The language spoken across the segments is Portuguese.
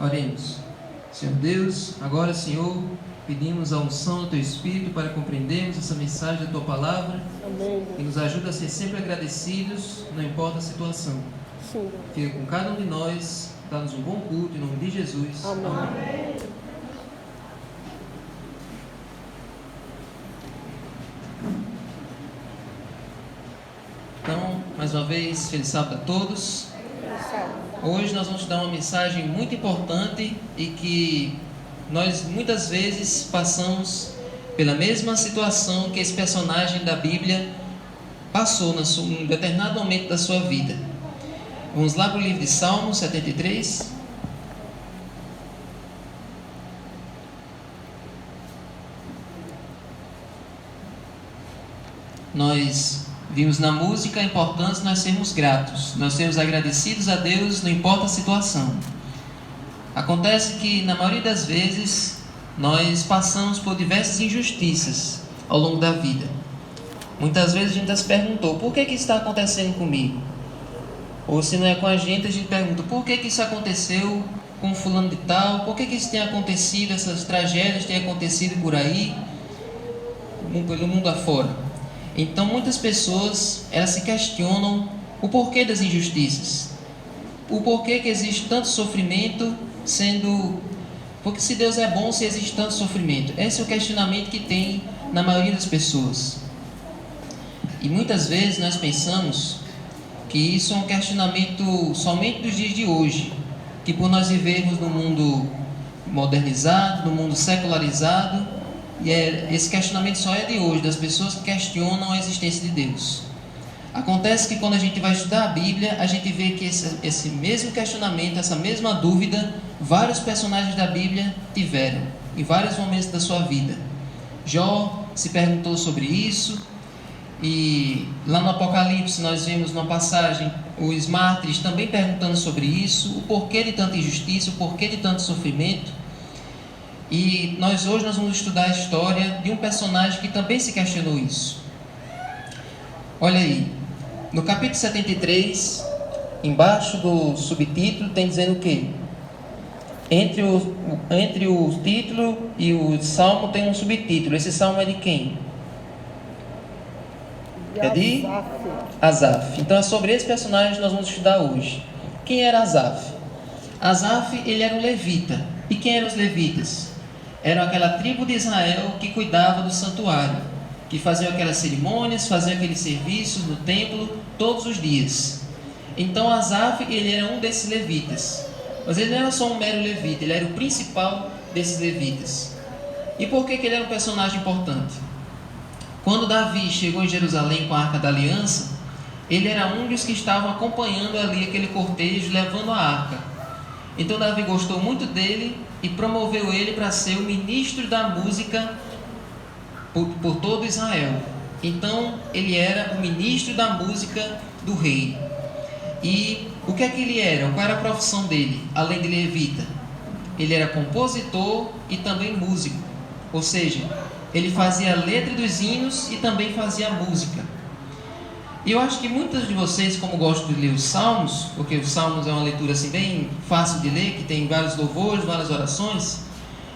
Oremos. Senhor Deus, agora, Senhor, pedimos a unção do Teu Espírito para compreendermos essa mensagem da Tua Palavra. Amém. E nos ajuda a ser sempre agradecidos, não importa a situação. Sim. Fica com cada um de nós, dá-nos um bom culto, em nome de Jesus. Amém. Amém. Então, mais uma vez, feliz sábado a todos. Hoje nós vamos dar uma mensagem muito importante e que nós muitas vezes passamos pela mesma situação que esse personagem da Bíblia passou em um determinado momento da sua vida. Vamos lá para o livro de Salmos 73. Nós vimos na música a importância de nós sermos gratos, nós sermos agradecidos a Deus, não importa a situação. Acontece que, na maioria das vezes, nós passamos por diversas injustiças ao longo da vida. Muitas vezes a gente se perguntou, por que isso está acontecendo comigo? Ou se não é com a gente pergunta, por que isso aconteceu com fulano de tal? Por que isso tem acontecido, essas tragédias têm acontecido por aí, pelo mundo afora? Então muitas pessoas, elas se questionam o porquê das injustiças. O porquê que existe tanto sofrimento, porque se Deus é bom, se existe tanto sofrimento. Esse é o questionamento que tem na maioria das pessoas. E muitas vezes nós pensamos que isso é um questionamento somente dos dias de hoje. Que por nós vivermos num mundo modernizado, num mundo secularizado, esse questionamento só é de hoje, das pessoas que questionam a existência de Deus. Acontece que quando a gente vai estudar a Bíblia, a gente vê que esse mesmo questionamento, essa mesma dúvida, vários personagens da Bíblia tiveram, em vários momentos da sua vida. Jó se perguntou sobre isso, e lá no Apocalipse nós vemos numa passagem os mártires também perguntando sobre isso, o porquê de tanta injustiça, o porquê de tanto sofrimento. E hoje nós vamos estudar a história de um personagem que também se questionou isso. Olha aí, no capítulo 73, embaixo do subtítulo tem dizendo o quê? Entre o título e o salmo tem um subtítulo. Esse salmo é de quem? É de Asaf. Então é sobre esse personagem que nós vamos estudar hoje. Quem era Asaf? Asaf, ele era um levita. E quem eram os levitas? Era aquela tribo de Israel que cuidava do santuário, que fazia aquelas cerimônias, fazia aqueles serviços no templo todos os dias. Então Asaf, ele era um desses levitas. Mas ele não era só um mero levita, ele era o principal desses levitas. E por que ele era um personagem importante? Quando Davi chegou em Jerusalém com a Arca da Aliança, ele era um dos que estavam acompanhando ali aquele cortejo, levando a arca. Então Davi gostou muito dele e promoveu ele para ser o ministro da música por todo Israel. Então ele era o ministro da música do rei. E o que é que ele era? Qual era a profissão dele, além de levita? Ele era compositor e também músico. Ou seja, ele fazia a letra dos hinos e também fazia a música. E eu acho que muitos de vocês, como gostam de ler os Salmos, porque os Salmos é uma leitura assim bem fácil de ler, que tem vários louvores, várias orações,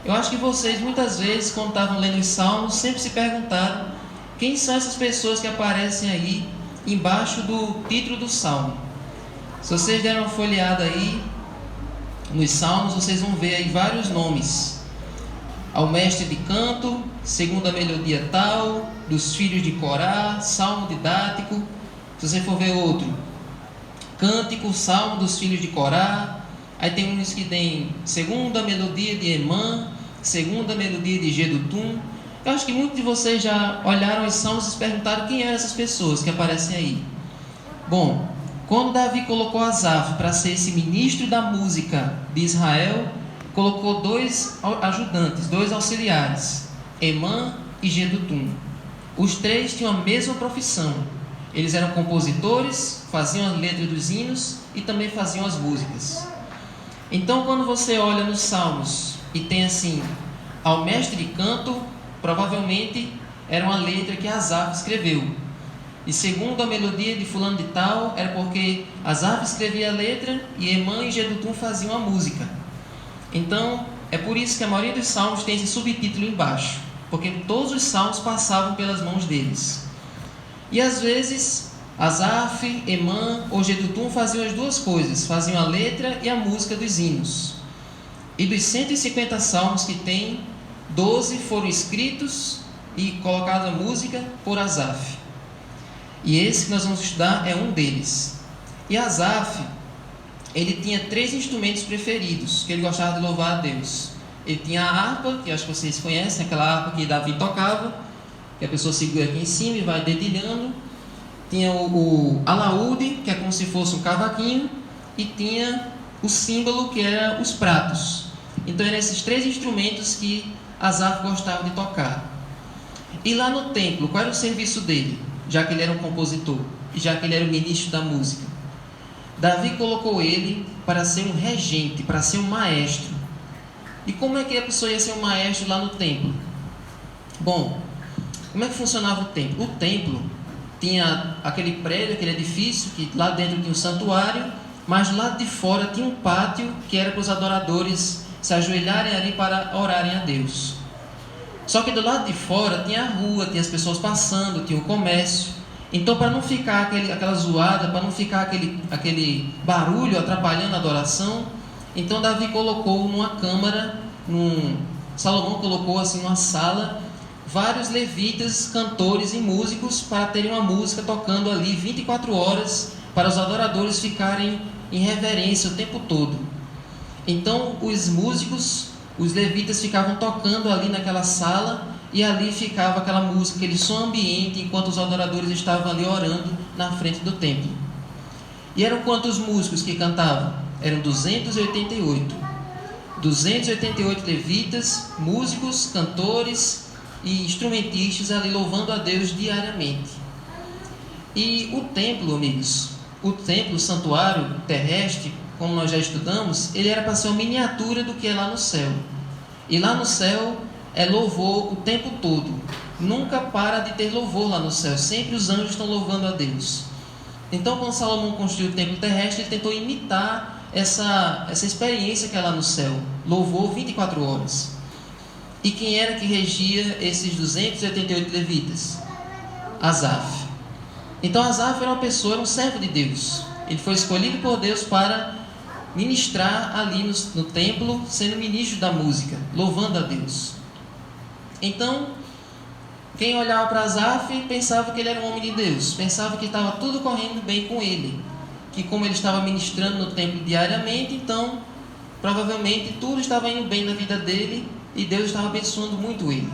eu acho que vocês muitas vezes, quando estavam lendo os Salmos, sempre se perguntaram quem são essas pessoas que aparecem aí embaixo do título do Salmo. Se vocês deram uma folheada aí nos Salmos, vocês vão ver aí vários nomes. Ao mestre de canto, segundo a melodia tal, dos filhos de Corá, salmo didático. Se você for ver outro, cântico, salmo dos filhos de Corá. Aí tem uns que tem segunda melodia de Emã, segunda melodia de Jedutum. Eu acho que muitos de vocês já olharam os salmos e se perguntaram quem eram essas pessoas que aparecem aí. Bom, quando Davi colocou Asaf para ser esse ministro da música de Israel, colocou dois ajudantes, dois auxiliares, Emã e Jedutum. Os três tinham a mesma profissão. Eles eram compositores, faziam a letra dos hinos e também faziam as músicas. Então, quando você olha nos Salmos e tem assim, ao mestre de canto, provavelmente era uma letra que Asaf escreveu. E segundo a melodia de fulano de tal, era porque Asaf escrevia a letra e Emã e Jedutum faziam a música. Então, é por isso que a maioria dos salmos tem esse subtítulo embaixo, porque todos os salmos passavam pelas mãos deles. E às vezes, Asaf, Emã ou Jedutum faziam as duas coisas, faziam a letra e a música dos hinos. E dos 150 salmos que tem, 12 foram escritos e colocados a música por Asaf. E esse que nós vamos estudar é um deles. E Asaf, ele tinha 3 instrumentos preferidos que ele gostava de louvar a Deus. Ele tinha a harpa, que acho que vocês conhecem, aquela harpa que Davi tocava, que a pessoa segura aqui em cima e vai dedilhando. Tinha o alaúde, que é como se fosse um cavaquinho, e tinha o símbolo, que era os pratos. Então eram esses 3 instrumentos que Asaf gostava de tocar. E lá no templo, qual era o serviço dele? Já que ele era um compositor e já que ele era o ministro da música. Davi colocou ele para ser um regente, para ser um maestro. E como é que a pessoa ia ser um maestro lá no templo? Bom, como é que funcionava o templo? O templo tinha aquele prédio, aquele edifício, que lá dentro tinha um santuário, mas do lado de fora tinha um pátio que era para os adoradores se ajoelharem ali para orarem a Deus. Só que do lado de fora tinha a rua, tinha as pessoas passando, tinha o comércio. Então, para não ficar aquela zoada, para não ficar aquele barulho atrapalhando a adoração, então Davi colocou numa câmara, Salomão colocou assim numa sala, vários levitas, cantores e músicos para terem uma música tocando ali 24 horas, para os adoradores ficarem em reverência o tempo todo. Então, os músicos, os levitas ficavam tocando ali naquela sala e ali ficava aquela música, aquele som ambiente, enquanto os adoradores estavam ali orando na frente do templo. E eram quantos músicos que cantavam? Eram 288. 288 levitas, músicos, cantores e instrumentistas ali louvando a Deus diariamente. E o templo, amigos, o templo, o santuário terrestre, como nós já estudamos, ele era para ser uma miniatura do que é lá no céu. E lá no céu é louvor o tempo todo. Nunca para de ter louvor lá no céu. Sempre os anjos estão louvando a Deus. Então, quando Salomão construiu o templo terrestre, ele tentou imitar essa experiência que é lá no céu. Louvor 24 horas. E quem era que regia esses 288 levitas? Asaf. Então, Asaf era uma pessoa, era um servo de Deus. Ele foi escolhido por Deus para ministrar ali no templo, sendo ministro da música, louvando a Deus. Então, quem olhava para Asaf pensava que ele era um homem de Deus, pensava que estava tudo correndo bem com ele, que como ele estava ministrando no templo diariamente, então provavelmente tudo estava indo bem na vida dele e Deus estava abençoando muito ele.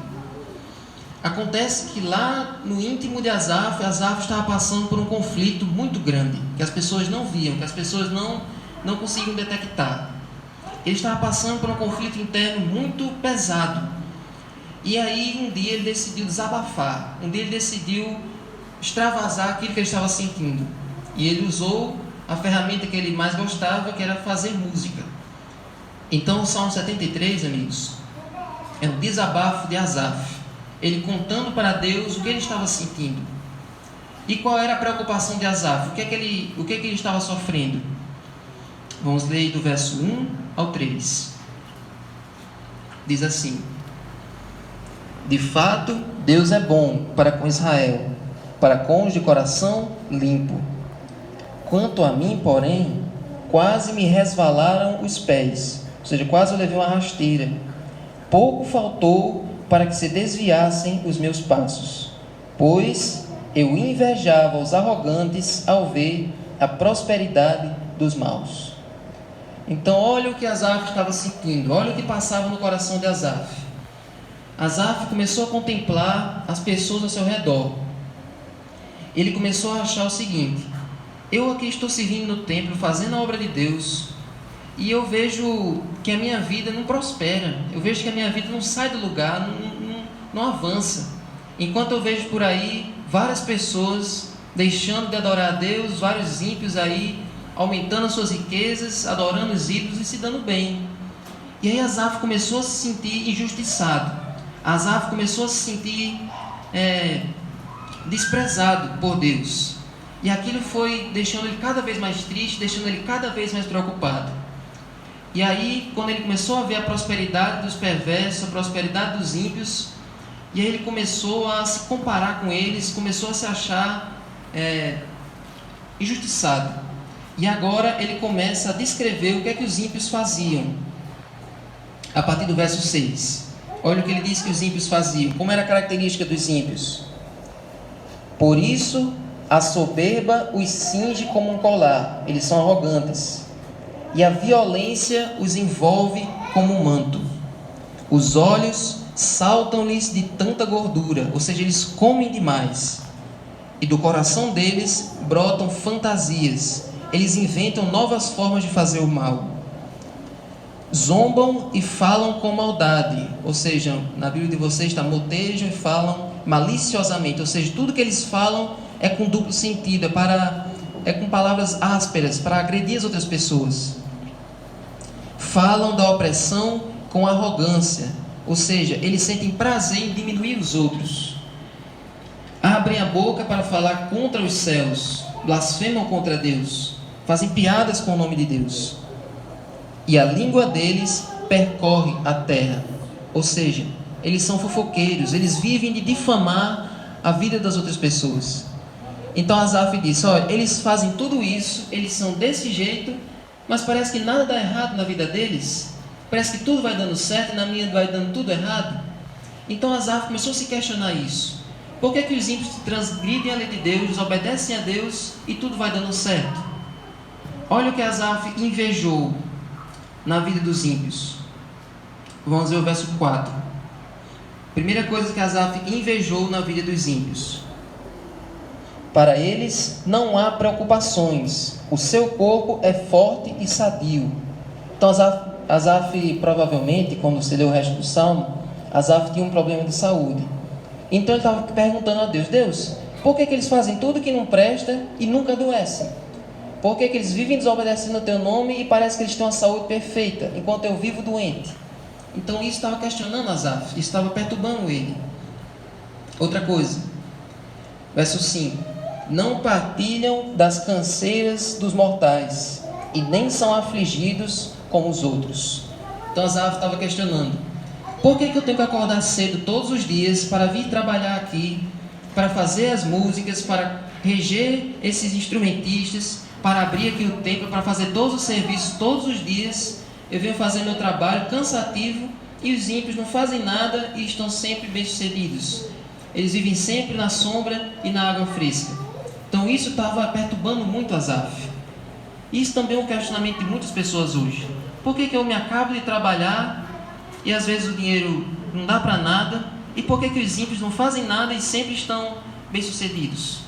Acontece que lá no íntimo de Asaf estava passando por um conflito muito grande, que as pessoas não viam, que as pessoas não conseguiam detectar. Ele estava passando por um conflito interno muito pesado. E aí um dia ele decidiu desabafar, um dia ele decidiu extravasar aquilo que ele estava sentindo. E ele usou a ferramenta que ele mais gostava, que era fazer música. Então o Salmo 73, amigos, é um desabafo de Asaf. Ele contando para Deus o que ele estava sentindo. E qual era a preocupação de Asaf? O que é que ele estava sofrendo? Vamos ler do verso 1 ao 3. Diz assim: de fato, Deus é bom para com Israel, para com os de coração limpo. Quanto a mim, porém, quase me resvalaram os pés, ou seja, quase eu levei uma rasteira. Pouco faltou para que se desviassem os meus passos, pois eu invejava os arrogantes ao ver a prosperidade dos maus. Então, olha o que Asaf estava sentindo, olha o que passava no coração de Asaf. Asaf começou a contemplar as pessoas ao seu redor. Ele começou a achar o seguinte: eu aqui estou servindo no templo, fazendo a obra de Deus, e eu vejo que a minha vida não prospera, eu vejo que a minha vida não sai do lugar, não avança. Enquanto eu vejo por aí várias pessoas deixando de adorar a Deus, vários ímpios aí aumentando as suas riquezas, adorando os ídolos e se dando bem. E aí Asaf começou a se sentir injustiçado. Asaf começou a se sentir desprezado por Deus. E aquilo foi deixando ele cada vez mais triste, deixando ele cada vez mais preocupado. E aí, quando ele começou a ver a prosperidade dos perversos, a prosperidade dos ímpios, e aí ele começou a se comparar com eles, começou a se achar injustiçado. E agora ele começa a descrever o que é que os ímpios faziam. A partir do verso 6. Olha o que ele diz que os ímpios faziam. Como era a característica dos ímpios? Por isso, a soberba os cinge como um colar. Eles são arrogantes. E a violência os envolve como um manto. Os olhos saltam-lhes de tanta gordura, ou seja, eles comem demais. E do coração deles brotam fantasias. Eles inventam novas formas de fazer o mal. Zombam e falam com maldade, ou seja, na Bíblia de vocês está motejam e falam maliciosamente, ou seja, tudo que eles falam é com duplo sentido, é com palavras ásperas para agredir as outras pessoas. Falam da opressão com arrogância, ou seja, eles sentem prazer em diminuir os outros. Abrem a boca para falar contra os céus, blasfemam contra Deus, fazem piadas com o nome de Deus. E a língua deles percorre a terra. Ou seja, eles são fofoqueiros, eles vivem de difamar a vida das outras pessoas. Então Asaf diz, olha, eles fazem tudo isso, eles são desse jeito, mas parece que nada dá errado na vida deles. Parece que tudo vai dando certo e na minha vai dando tudo errado. Então Asaf começou a se questionar isso. Por que os ímpios transgridem a lei de Deus, desobedecem a Deus e tudo vai dando certo? Olha o que Asaf invejou na vida dos ímpios. Vamos ver o verso 4. Primeira coisa que Asaf invejou na vida dos ímpios. Para eles não há preocupações. O seu corpo é forte e sadio. Então Asaf provavelmente, quando você lê o resto do salmo, Asaf tinha um problema de saúde. Então ele estava perguntando a Deus, Deus, por que eles fazem tudo que não presta e nunca adoecem? Por que eles vivem desobedecendo o teu nome e parece que eles têm uma saúde perfeita, enquanto eu vivo doente? Então isso estava questionando Asaf, isso estava perturbando ele. Outra coisa, verso 5. Não partilham das canseiras dos mortais, e nem são afligidos como os outros. Então Asaf estava questionando, por que eu tenho que acordar cedo todos os dias para vir trabalhar aqui, para fazer as músicas, para reger esses instrumentistas, para abrir aqui o templo, para fazer todos os serviços todos os dias? Eu venho fazer meu trabalho cansativo e os ímpios não fazem nada e estão sempre bem-sucedidos. Eles vivem sempre na sombra e na água fresca. Então isso estava perturbando muito Asaf. Isso também é um questionamento de muitas pessoas hoje. Por que eu me acabo de trabalhar e às vezes o dinheiro não dá para nada? E por que os ímpios não fazem nada e sempre estão bem-sucedidos?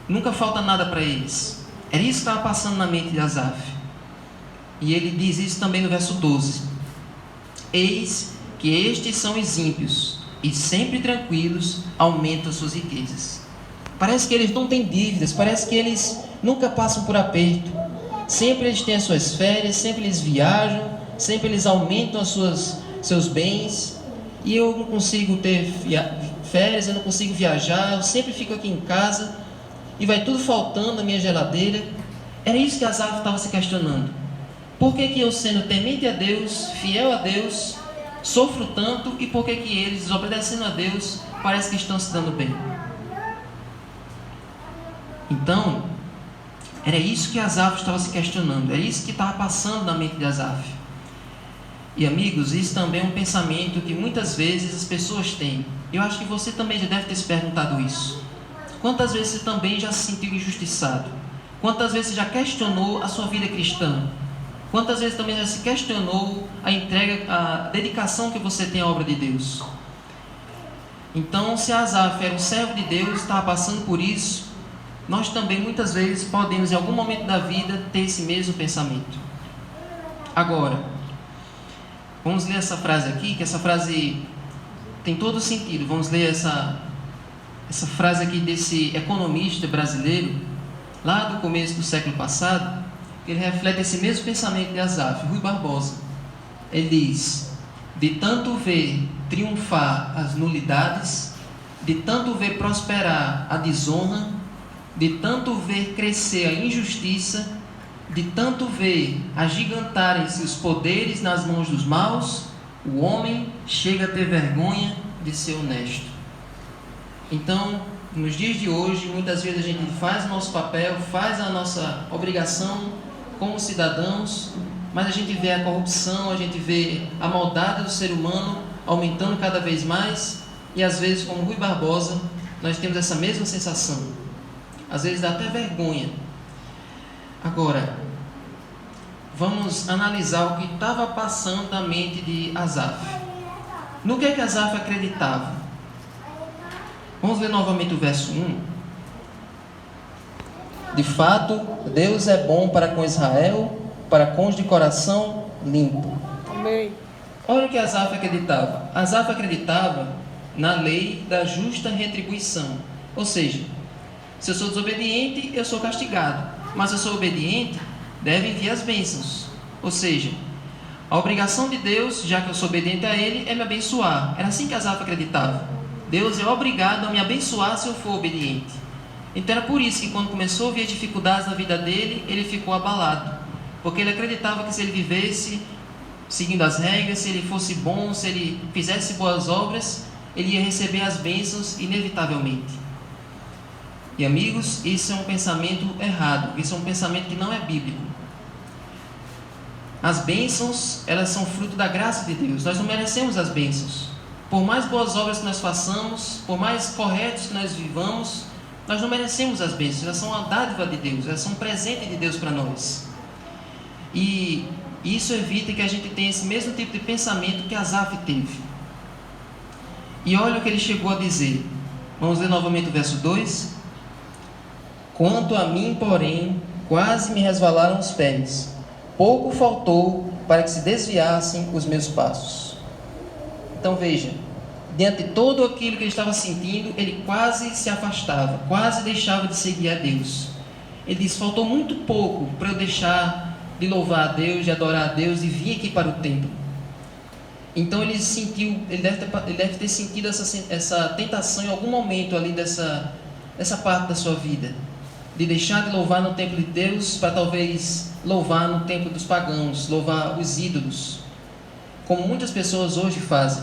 Nunca falta nada para eles. Era isso que estava passando na mente de Asaf. E ele diz isso também no verso 12. Eis que estes são os ímpios, e sempre tranquilos aumentam suas riquezas. Parece que eles não têm dívidas, parece que eles nunca passam por aperto. Sempre eles têm as suas férias, sempre eles viajam, sempre eles aumentam seus bens. E eu não consigo ter férias, eu não consigo viajar, eu sempre fico aqui em casa e vai tudo faltando na minha geladeira. Era isso que Asaf estava se questionando. Por que eu, sendo temente a Deus, fiel a Deus, sofro tanto, e por que eles, desobedecendo a Deus, parece que estão se dando bem? Então, era isso que Asaf estava se questionando, era isso que estava passando na mente de Asaf. E amigos, isso também é um pensamento que muitas vezes as pessoas têm. Eu acho que você também já deve ter se perguntado isso. Quantas vezes você também já se sentiu injustiçado? Quantas vezes você já questionou a sua vida cristã? Quantas vezes também já se questionou a entrega, a dedicação que você tem à obra de Deus? Então, se Asaf era um servo de Deus, estava passando por isso, nós também muitas vezes podemos em algum momento da vida ter esse mesmo pensamento. Agora, vamos ler essa frase aqui, que essa frase tem todo o sentido. Vamos ler essa frase aqui desse economista brasileiro, lá do começo do século passado. Ele reflete esse mesmo pensamento de Asaf, Rui Barbosa. Ele diz: de tanto ver triunfar as nulidades, de tanto ver prosperar a desonra, de tanto ver crescer a injustiça, de tanto ver agigantarem-se os poderes nas mãos dos maus, o homem chega a ter vergonha de ser honesto. Então, nos dias de hoje, muitas vezes a gente faz o nosso papel, faz a nossa obrigação como cidadãos, mas a gente vê a corrupção, a gente vê a maldade do ser humano aumentando cada vez mais, e às vezes, como Rui Barbosa, nós temos essa mesma sensação. Às vezes dá até vergonha. Agora, vamos analisar o que estava passando na mente de Asaf. No que é que Asaf acreditava? Vamos ler novamente o verso 1. De fato, Deus é bom para com Israel, para com os de coração limpo. Amém. Olha o que Asaf acreditava. Asaf acreditava na lei da justa retribuição. Ou seja, se eu sou desobediente, eu sou castigado. Mas se eu sou obediente, devem vir as bênçãos. Ou seja, a obrigação de Deus, já que eu sou obediente a Ele, é me abençoar. Era assim que Asaf acreditava. Deus é obrigado a me abençoar se eu for obediente. Então era por isso que quando começou a ver dificuldades na vida dele, ele ficou abalado. Porque ele acreditava que se ele vivesse seguindo as regras, se ele fosse bom, se ele fizesse boas obras, ele ia receber as bênçãos inevitavelmente. E amigos, isso é um pensamento errado, isso é um pensamento que não é bíblico. As bênçãos, elas são fruto da graça de Deus. Nós não merecemos as bênçãos. Por mais boas obras que nós façamos, por mais corretos que nós vivamos, nós não merecemos as bênçãos. Elas são uma dádiva de Deus, elas são um presente de Deus para nós. E isso evita que a gente tenha esse mesmo tipo de pensamento que Asaf teve. E olha o que ele chegou a dizer. Vamos ler novamente o verso 2. Quanto a mim, porém, quase me resvalaram os pés. Pouco faltou para que se desviassem os meus passos. Então veja, diante de todo aquilo que ele estava sentindo, ele quase se afastava, quase deixava de seguir a Deus. Ele disse, faltou muito pouco para eu deixar de louvar a Deus, de adorar a Deus e vir aqui para o templo. Então ele deve ter sentido essa tentação em algum momento ali dessa parte da sua vida, de deixar de louvar no templo de Deus para talvez louvar no templo dos pagãos, louvar os ídolos, como muitas pessoas hoje fazem.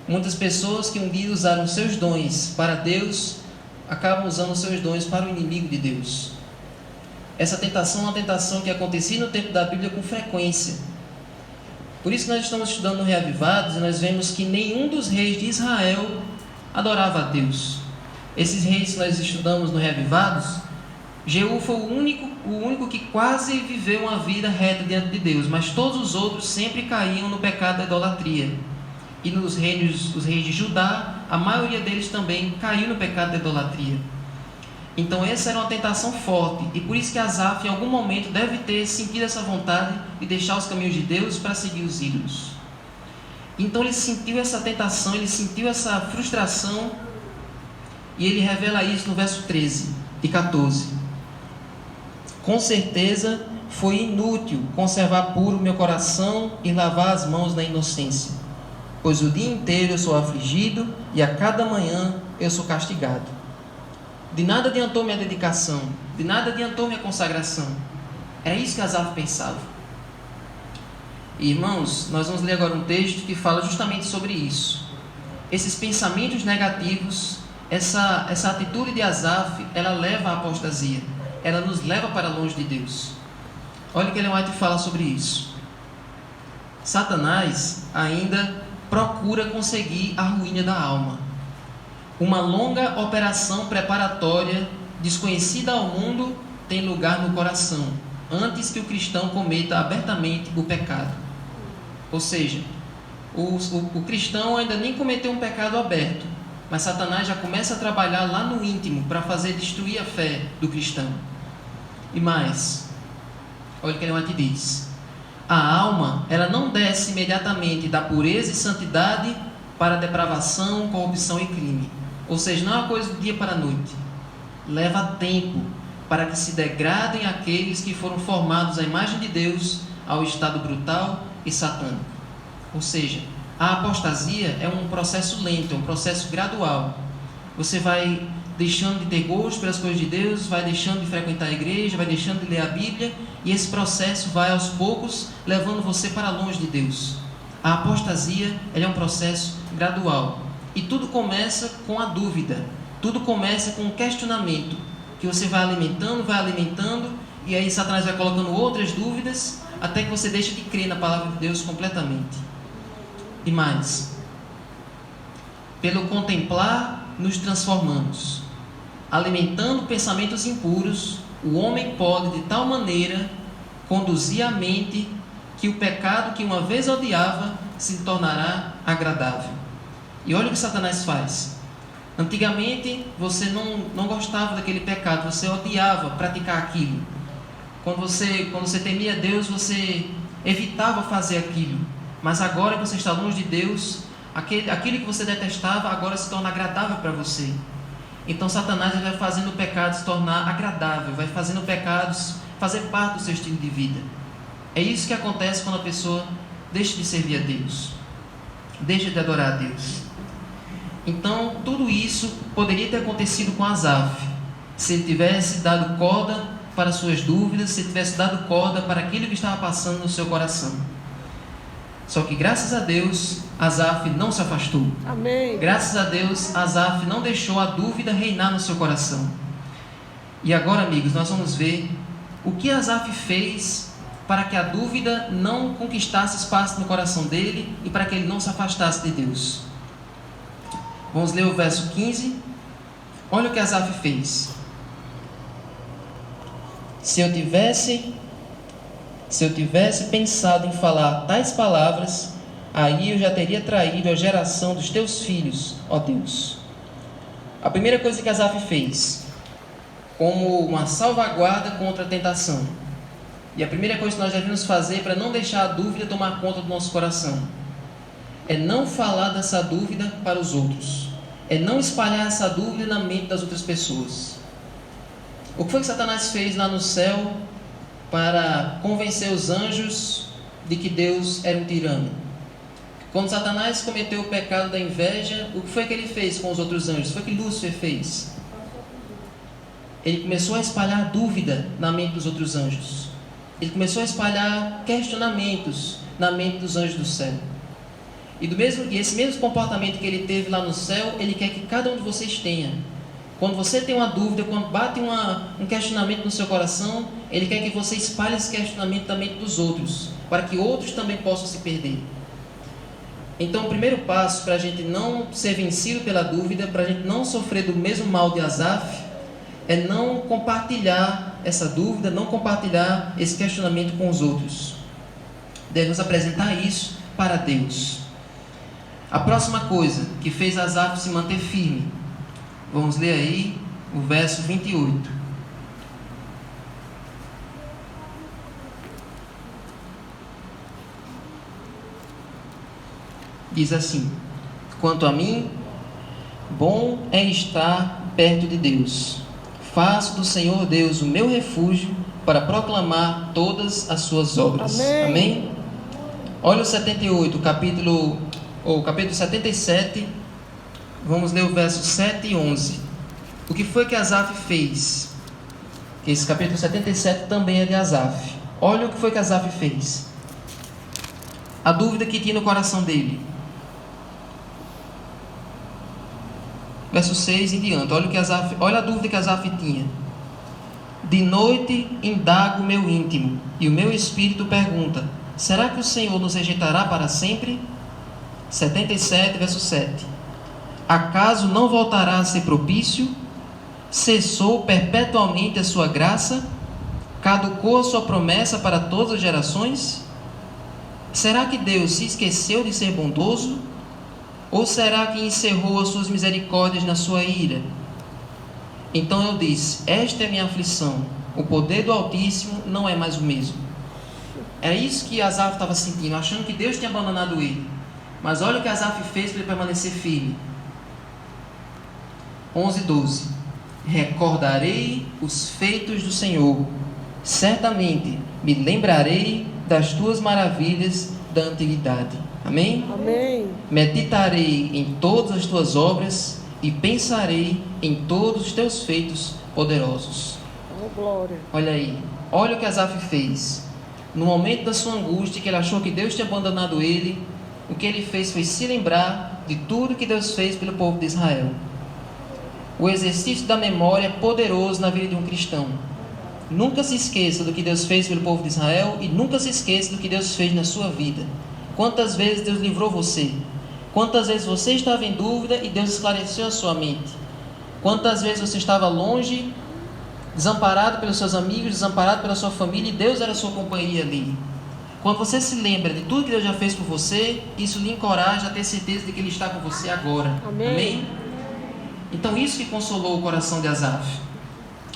Muitas pessoas que um dia usaram seus dons para Deus, acabam usando seus dons para o inimigo de Deus. Essa tentação é uma tentação que acontecia no tempo da Bíblia com frequência. Por isso nós estamos estudando no Reavivados e nós vemos que nenhum dos reis de Israel adorava a Deus. Esses reis que nós estudamos no Reavivados, Jeú foi o único que quase viveu uma vida reta diante de Deus, mas todos os outros sempre caíam no pecado da idolatria. E os reis de Judá, a maioria deles também caiu no pecado da idolatria. Então essa era uma tentação forte, e por isso que Asaf em algum momento deve ter sentido essa vontade de deixar os caminhos de Deus para seguir os ídolos. Então ele sentiu essa tentação, ele sentiu essa frustração, e ele revela isso no verso 13 e 14. Com certeza foi inútil conservar puro meu coração e lavar as mãos na inocência, pois o dia inteiro eu sou afligido e a cada manhã eu sou castigado. De nada adiantou minha dedicação, de nada adiantou minha consagração. Era isso que Asaf pensava. E, irmãos, nós vamos ler agora um texto que fala justamente sobre isso. Esses pensamentos negativos, essa atitude de Asaf, ela leva à apostasia. Ela nos leva para longe de Deus. Olha o que Ellen White fala sobre isso. Satanás ainda procura conseguir a ruína da alma. Uma longa operação preparatória, desconhecida ao mundo, tem lugar no coração, antes que o cristão cometa abertamente o pecado. Ou seja, o cristão ainda nem cometeu um pecado aberto, mas Satanás já começa a trabalhar lá no íntimo para fazer destruir a fé do cristão. E mais, olha o que ele diz. A alma, ela não desce imediatamente da pureza e santidade para a depravação, corrupção e crime. Ou seja, não é uma coisa do dia para a noite. Leva tempo para que se degradem aqueles que foram formados à imagem de Deus ao estado brutal e satânico. Ou seja, a apostasia é um processo lento, é um processo gradual. você vai deixando de ter gosto pelas coisas de Deus, vai deixando de frequentar a igreja, vai deixando de ler a Bíblia, e esse processo vai aos poucos levando você para longe de Deus. A apostasia, ela é um processo gradual, e tudo começa com a dúvida, tudo começa com um questionamento, que você vai alimentando, e aí Satanás vai colocando outras dúvidas, até que você deixa de crer na palavra de Deus completamente. E mais, pelo contemplar, nos transformamos. Alimentando pensamentos impuros, o homem pode de tal maneira conduzir a mente que o pecado que uma vez odiava se tornará agradável. E olha o que Satanás faz. Antigamente você não gostava daquele pecado, você odiava praticar aquilo. Quando você temia Deus, você evitava fazer aquilo. Mas agora que você está longe de Deus, aquilo que você detestava agora se torna agradável para você. Então Satanás vai fazendo o pecado se tornar agradável, vai fazendo o pecado fazer parte do seu estilo de vida. É isso que acontece quando a pessoa deixa de servir a Deus, deixa de adorar a Deus. Então tudo isso poderia ter acontecido com Asaf, se ele tivesse dado corda para suas dúvidas, se ele tivesse dado corda para aquilo que estava passando no seu coração. Só que graças a Deus, Asaf não se afastou. Amém. Graças a Deus, Asaf não deixou a dúvida reinar no seu coração. E agora, amigos, nós vamos ver o que Asaf fez para que a dúvida não conquistasse espaço no coração dele e para que ele não se afastasse de Deus. Vamos ler o verso 15. Olha o que Asaf fez. Se eu tivesse pensado em falar tais palavras, aí eu já teria traído a geração dos teus filhos, ó Deus. A primeira coisa que Asaf fez, como uma salvaguarda contra a tentação, e a primeira coisa que nós devemos fazer para não deixar a dúvida tomar conta do nosso coração, é não falar dessa dúvida para os outros, é não espalhar essa dúvida na mente das outras pessoas. O que foi que Satanás fez lá no céu para convencer os anjos de que Deus era um tirano? Quando Satanás cometeu o pecado da inveja, o que foi que ele fez com os outros anjos? Foi o que Lúcifer fez. Ele começou a espalhar dúvida na mente dos outros anjos. Ele começou a espalhar questionamentos na mente dos anjos do céu. E esse mesmo comportamento que ele teve lá no céu, ele quer que cada um de vocês tenha. Quando você tem uma dúvida, quando bate um questionamento no seu coração, ele quer que você espalhe esse questionamento na mente dos outros, para que outros também possam se perder. Então o primeiro passo para a gente não ser vencido pela dúvida, para a gente não sofrer do mesmo mal de Asaf, é não compartilhar essa dúvida, não compartilhar esse questionamento com os outros. Devemos apresentar isso para Deus. A próxima coisa que fez Asaf se manter firme, vamos ler aí o verso 28. Diz assim: quanto a mim, bom é estar perto de Deus. Faço do Senhor Deus o meu refúgio para proclamar todas as suas obras. Amém. Amém? Olha o 78, capítulo 77. Vamos ler o verso 7 e 11. O que foi que Asaf fez? Esse capítulo 77 também é de Asaf. Olha o que foi que Asaf fez. A dúvida que tinha no coração dele. Verso 6 em diante. Olha a dúvida que Asaf tinha. De noite indago o meu íntimo, e o meu espírito pergunta: será que o Senhor nos rejeitará para sempre? 77, verso 7. Acaso não voltará a ser propício? Cessou perpetuamente a sua graça? Caducou a sua promessa para todas as gerações? Será que Deus se esqueceu de ser bondoso? Ou será que encerrou as suas misericórdias na sua ira? Então eu disse: esta é minha aflição, o poder do Altíssimo não é mais o mesmo. É isso que Asaf estava sentindo, achando que Deus tinha abandonado ele. Mas olha o que Asaf fez para ele permanecer firme. 11 e 12. Recordarei os feitos do Senhor, certamente me lembrarei das tuas maravilhas da antiguidade. Amém? Amém. Meditarei em todas as tuas obras e pensarei em todos os teus feitos poderosos. Oh, glória. Olha aí, olha o que Asaf fez. No momento da sua angústia, que ele achou que Deus tinha abandonado ele, o que ele fez foi se lembrar de tudo que Deus fez pelo povo de Israel. O exercício da memória é poderoso na vida de um cristão. Nunca se esqueça do que Deus fez pelo povo de Israel e nunca se esqueça do que Deus fez na sua vida. Quantas vezes Deus livrou você? Quantas vezes você estava em dúvida e Deus esclareceu a sua mente? Quantas vezes você estava longe, desamparado pelos seus amigos, desamparado pela sua família, e Deus era a sua companhia ali? Quando você se lembra de tudo que Deus já fez por você, isso lhe encoraja a ter certeza de que Ele está com você agora. Amém? Amém? Então isso que consolou o coração de Asaf.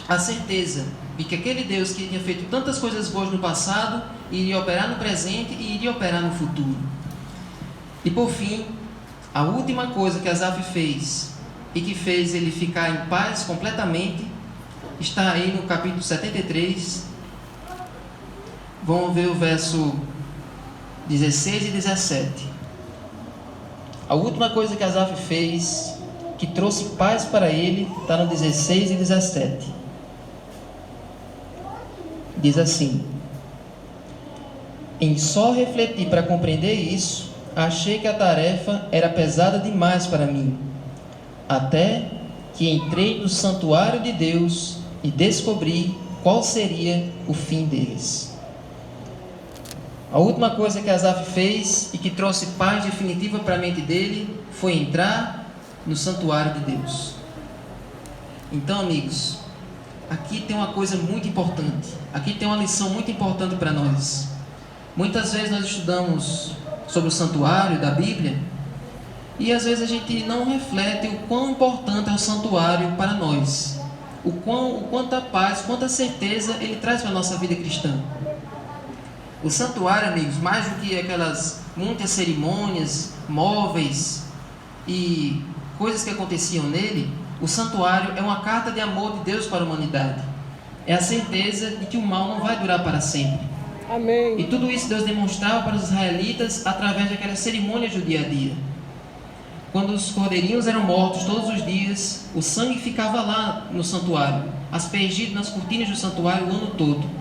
A certeza de que aquele Deus que tinha feito tantas coisas boas no passado, iria operar no presente e iria operar no futuro. E por fim, a última coisa que Asaf fez, e que fez ele ficar em paz completamente, está aí no capítulo 73. Vamos ver o verso 16 e 17. A última coisa que Asaf fez, que trouxe paz para ele, está no 16 e 17. Diz assim: em só refletir para compreender isso, achei que a tarefa era pesada demais para mim, até que entrei no santuário de Deus e descobri qual seria o fim deles. A última coisa que Asaf fez e que trouxe paz definitiva para a mente dele foi entrar no santuário de Deus. Então, amigos, aqui tem uma coisa muito importante. Aqui tem uma lição muito importante para nós. Muitas vezes nós estudamos sobre o santuário da Bíblia e às vezes a gente não reflete o quão importante é o santuário para nós. O quanta paz, quanta certeza ele traz para a nossa vida cristã. O santuário, amigos, mais do que aquelas muitas cerimônias, móveis e coisas que aconteciam nele, o santuário é uma carta de amor de Deus para a humanidade. É a certeza de que o mal não vai durar para sempre. Amém. E tudo isso Deus demonstrava para os israelitas através daquelas cerimônias do dia a dia. Quando os cordeirinhos eram mortos todos os dias, o sangue ficava lá no santuário, aspergido nas cortinas do santuário o ano todo.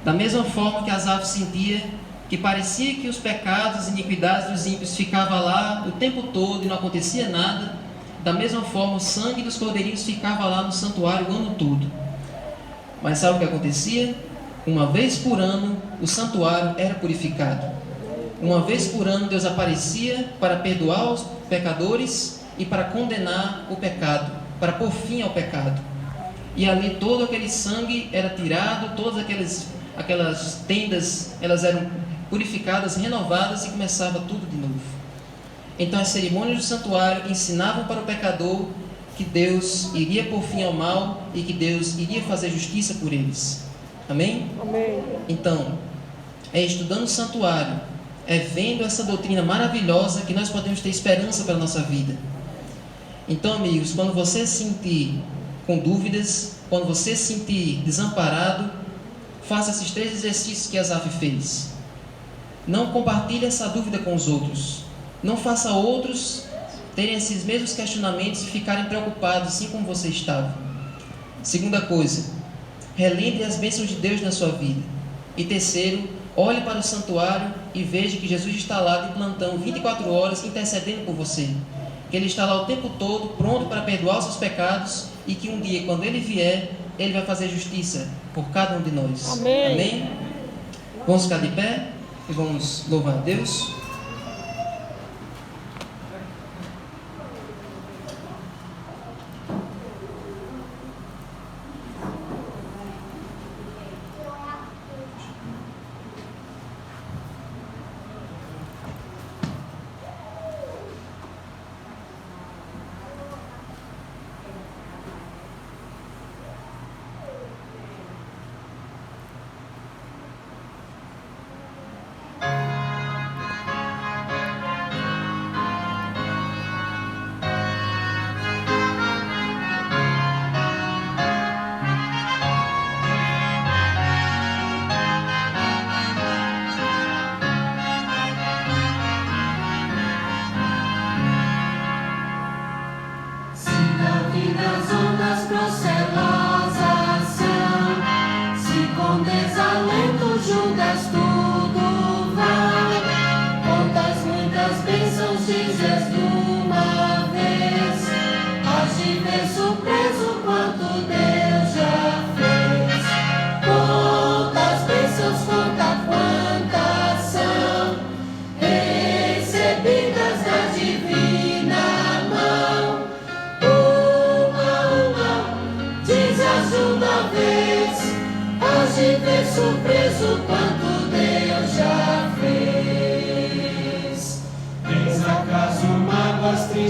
Da mesma forma que Asaf sentia que parecia que os pecados e iniquidades dos ímpios ficavam lá o tempo todo e não acontecia nada, da mesma forma o sangue dos cordeirinhos ficava lá no santuário o ano todo. Mas sabe o que acontecia? Uma vez por ano o santuário era purificado. Uma vez por ano Deus aparecia para perdoar os pecadores e para condenar o pecado, para pôr fim ao pecado. E ali todo aquele sangue era tirado, todas aquelas tendas, elas eram purificadas, renovadas e começava tudo de novo. Então as cerimônias do santuário ensinavam para o pecador que Deus iria pôr fim ao mal e que Deus iria fazer justiça por eles. Amém? Amém. Então, é estudando o santuário, é vendo essa doutrina maravilhosa que nós podemos ter esperança para a nossa vida. Então, amigos, quando você se sentir com dúvidas, quando você se sentir desamparado, faça esses 3 exercícios que Asaf fez. Não compartilhe essa dúvida com os outros. Não faça outros terem esses mesmos questionamentos e ficarem preocupados, assim como você estava. Segunda coisa, relembre as bênçãos de Deus na sua vida. E terceiro, olhe para o santuário e veja que Jesus está lá de plantão 24 horas intercedendo por você. Que Ele está lá o tempo todo pronto para perdoar os seus pecados e que um dia, quando Ele vier, Ele vai fazer justiça por cada um de nós. Amém. Amém? Vamos ficar de pé e vamos louvar a Deus.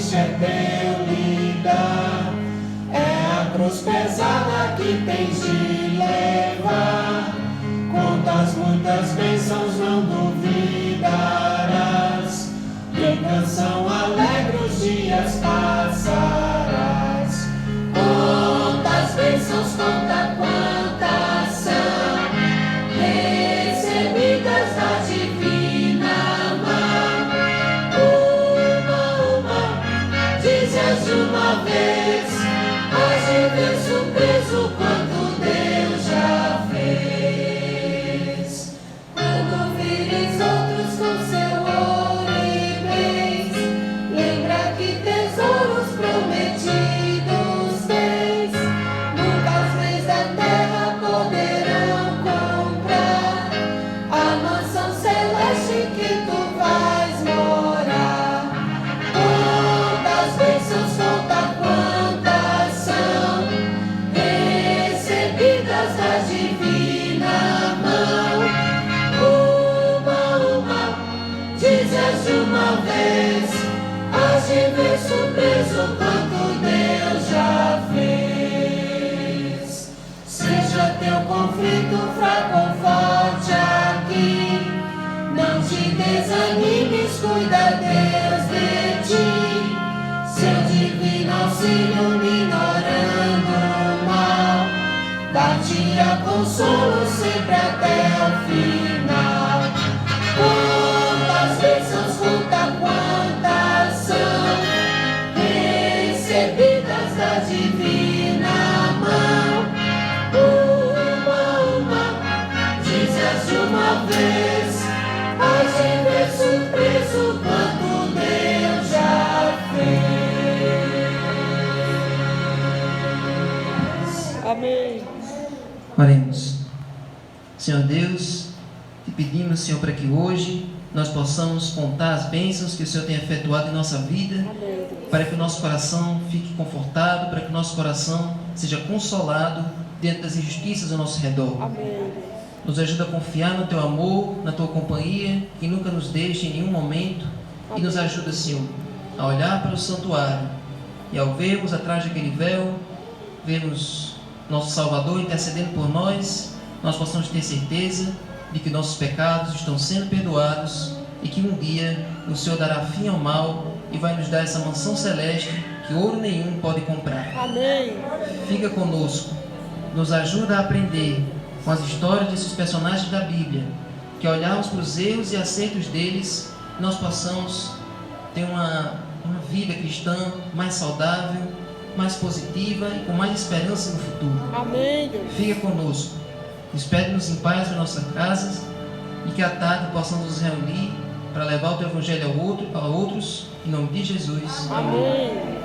triste é teu lidar, é a cruz pesada que tens de levar. Quantas muitas bênçãos não duvidarás, e em canção alegre os dias passarás. Quantas bênçãos, conta quantas são recebidas da divina mão. Uma, dize-as de uma vez, hás de ver surpreso quanto Deus já fez. Quando vires outros com seu ouro e bens, lembra que tesouros prometidos tens. Nunca os bens da terra poderão comprar a mansão celeste que tu vais morar. Quantas bênçãos, conta quantas são recebidas da divina mão. Uma, dize-as de uma vez, hás de ver surpreso quanto Deus já fez. Seja teu conflito fraco ou forte aqui, não te desanimes, cuida Deus de ti. Seu divino auxílio minorando o mal, dá-te-á consolo sempre até o final. Quantas bênçãos, conta quantas são recebidas da divina mão. Uma, dize-as de uma vez, hás de ver surpreso quanto Deus já fez. Amém. Oremos. Senhor Deus, te pedimos, Senhor, para que hoje nós possamos contar as bênçãos que o Senhor tem efetuado em nossa vida, para que o nosso coração fique confortado, para que o nosso coração seja consolado diante das injustiças ao nosso redor. Amém. Nos ajuda a confiar no Teu amor, na Tua companhia, que nunca nos deixe em nenhum momento, e nos ajuda, Senhor, a olhar para o santuário e ao vermos atrás daquele véu, vermos nosso Salvador intercedendo por nós, nós possamos ter certeza de que nossos pecados estão sendo perdoados e que um dia o Senhor dará fim ao mal e vai nos dar essa mansão celeste que ouro nenhum pode comprar. Amém. Fica conosco, nos ajuda a aprender com as histórias desses personagens da Bíblia, que ao olharmos para os erros e acertos deles, nós possamos ter uma vida cristã mais saudável, mais positiva e com mais esperança no futuro. Amém. Fica conosco, despede-nos em paz para nossas casas e que à tarde possamos nos reunir para levar o Teu Evangelho a outros, em nome de Jesus. Amém.